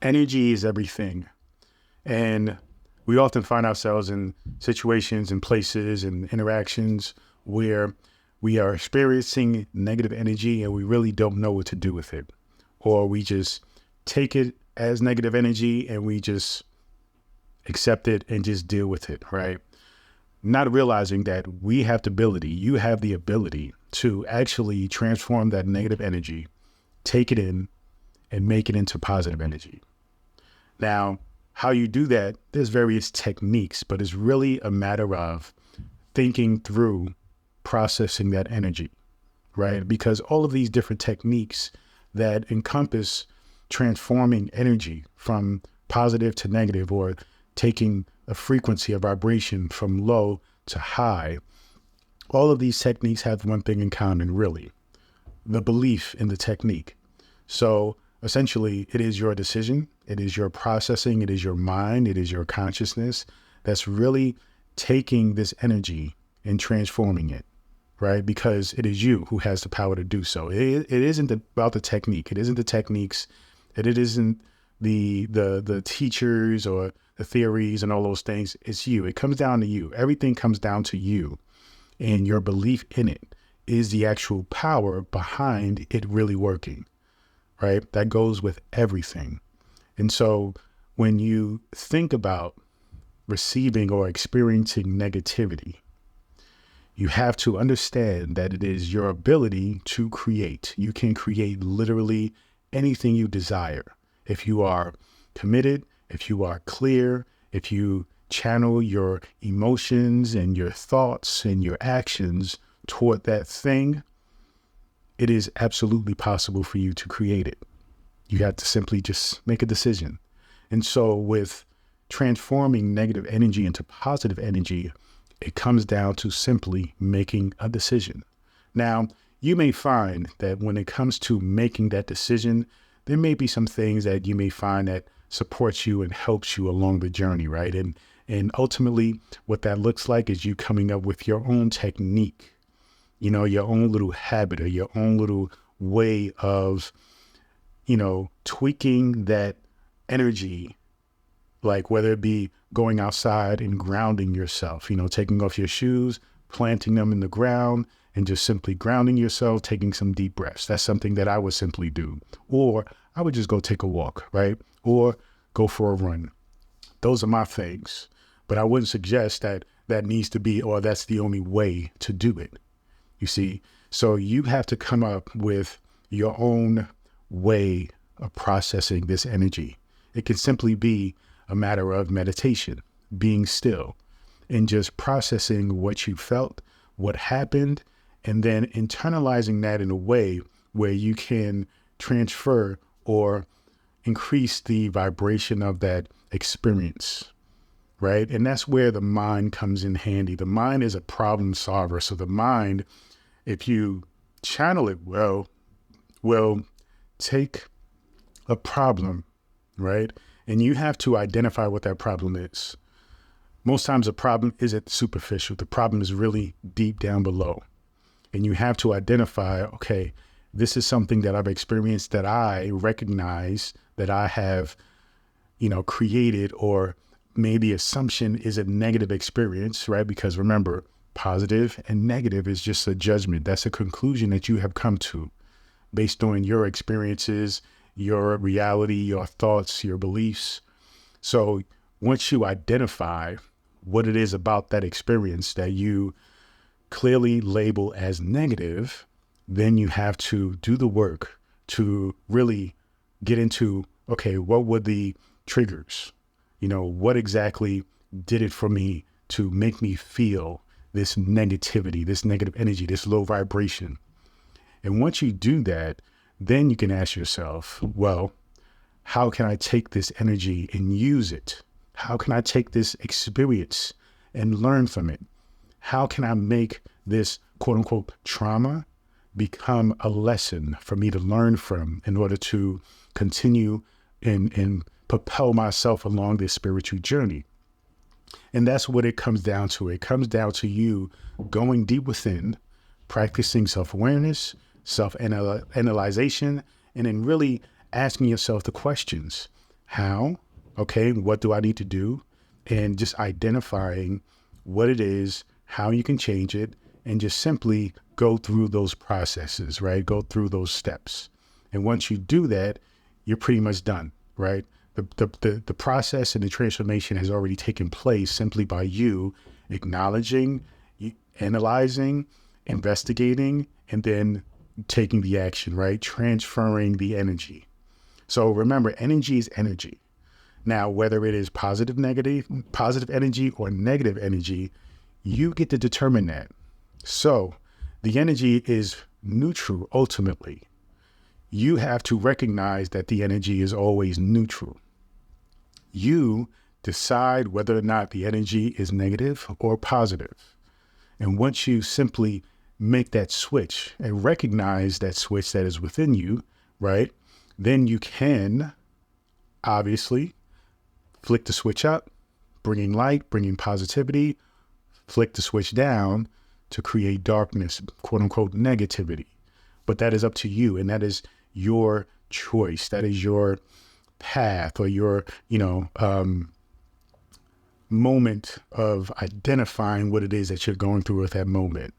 Energy is everything. And we often find ourselves in situations and places and interactions where we are experiencing negative energy and we really don't know what to do with it. Or we just take it as negative energy and we just accept it and just deal with it, right? Not realizing that we have the ability, you have the ability to actually transform that negative energy, take it in, and make it into positive energy. Now, how you do that, there's various techniques, but it's really a matter of thinking through processing that energy, right? Because all of these different techniques that encompass transforming energy from positive to negative, or taking a frequency, a vibration from low to high, all of these techniques have one thing in common, really, the belief in the technique. So essentially, it is your decision, it is your processing, it is your mind, it is your consciousness that's really taking this energy and transforming it, right? Because it is you who has the power to do so. It isn't about the technique. It isn't the techniques. It isn't the teachers or the theories and all those things. It's you. It comes down to you. Everything comes down to you, and your belief in it is the actual power behind it really working, right? That goes with everything. And so when you think about receiving or experiencing negativity, you have to understand that it is your ability to create. You can create literally anything you desire. If you are committed, if you are clear, if you channel your emotions and your thoughts and your actions toward that thing, it is absolutely possible for you to create it. You have to simply just make a decision. And so with transforming negative energy into positive energy, it comes down to simply making a decision. Now, you may find that when it comes to making that decision, there may be some things that you may find that supports you and helps you along the journey, right? And ultimately, what that looks like is you coming up with your own technique, your own little habit or your own little way of, tweaking that energy, like whether it be going outside and grounding yourself, taking off your shoes, planting them in the ground, and just simply grounding yourself, taking some deep breaths. That's something that I would simply do. Or I would just go take a walk, right? Or go for a run. Those are my things. But I wouldn't suggest that that needs to be, or that's the only way to do it. You see? So you have to come up with your own way of processing this energy. It can simply be a matter of meditation, being still, and just processing what you felt, what happened, and then internalizing that in a way where you can transfer or increase the vibration of that experience, right? And that's where the mind comes in handy. The mind is a problem solver. So the mind, if you channel it well, will take a problem, right? And you have to identify what that problem is. Most times the problem isn't superficial. The problem is really deep down below. And you have to identify, okay, this is something that I've experienced, that I recognize that I have, created, or maybe assumption is a negative experience, right? Because remember, positive and negative is just a judgment. That's a conclusion that you have come to based on your experiences, your reality, your thoughts, your beliefs. So once you identify what it is about that experience that you clearly label as negative, then you have to do the work to really get into, okay, what were the triggers? What exactly did it for me to make me feel this negativity, this negative energy, this low vibration? And once you do that, then you can ask yourself, well, how can I take this energy and use it? How can I take this experience and learn from it? How can I make this quote unquote trauma become a lesson for me to learn from in order to continue and propel myself along this spiritual journey? And that's what it comes down to. It comes down to you going deep within, practicing self-awareness, self-analyzation, and then really asking yourself the questions. how, okay, what do I need to do? And just identifying what it is, how you can change it, and just simply go through those processes, right? Go through those steps. And once you do that, you're pretty much done, right? The process and the transformation has already taken place simply by you acknowledging, analyzing, investigating, and then taking the action, right? Transferring the energy. So remember, energy is energy. Now, whether it is positive energy or negative energy, you get to determine that. So the energy is neutral ultimately. You have to recognize that the energy is always neutral. You decide whether or not the energy is negative or positive. And once you simply make that switch and recognize that switch that is within you, right, then you can obviously flick the switch up, bringing light, bringing positivity, flick the switch down to create darkness, quote unquote, negativity. But that is up to you. And that is your choice. That is your path or your, moment of identifying what it is that you're going through at that moment.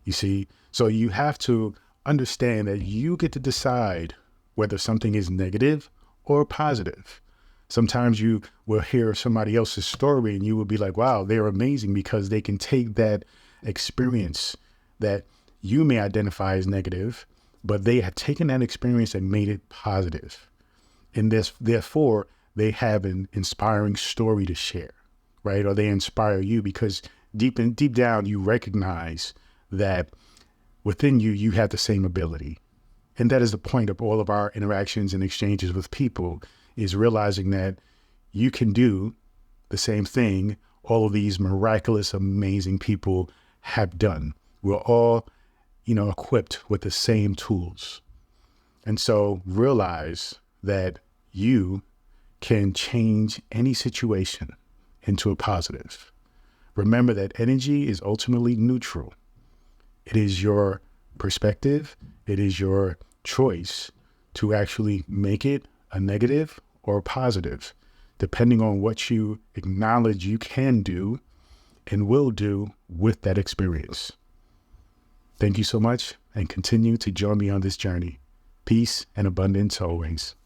You see? So you have to understand that you get to decide whether something is negative or positive. Sometimes you will hear somebody else's story and you will be like, wow, they're amazing because they can take that experience that you may identify as negative, but they have taken that experience and made it positive. And therefore, they have an inspiring story to share, right? Or they inspire you because deep down, you recognize that within you, you have the same ability. And that is the point of all of our interactions and exchanges with people, is realizing that you can do the same thing all of these miraculous, amazing people have done. We're all, equipped with the same tools. And so realize that you can change any situation into a positive. Remember that energy is ultimately neutral. It is your perspective. It is your choice to actually make it a negative or a positive, depending on what you acknowledge you can do and will do with that experience. Thank you so much, and continue to join me on this journey. Peace and abundance always.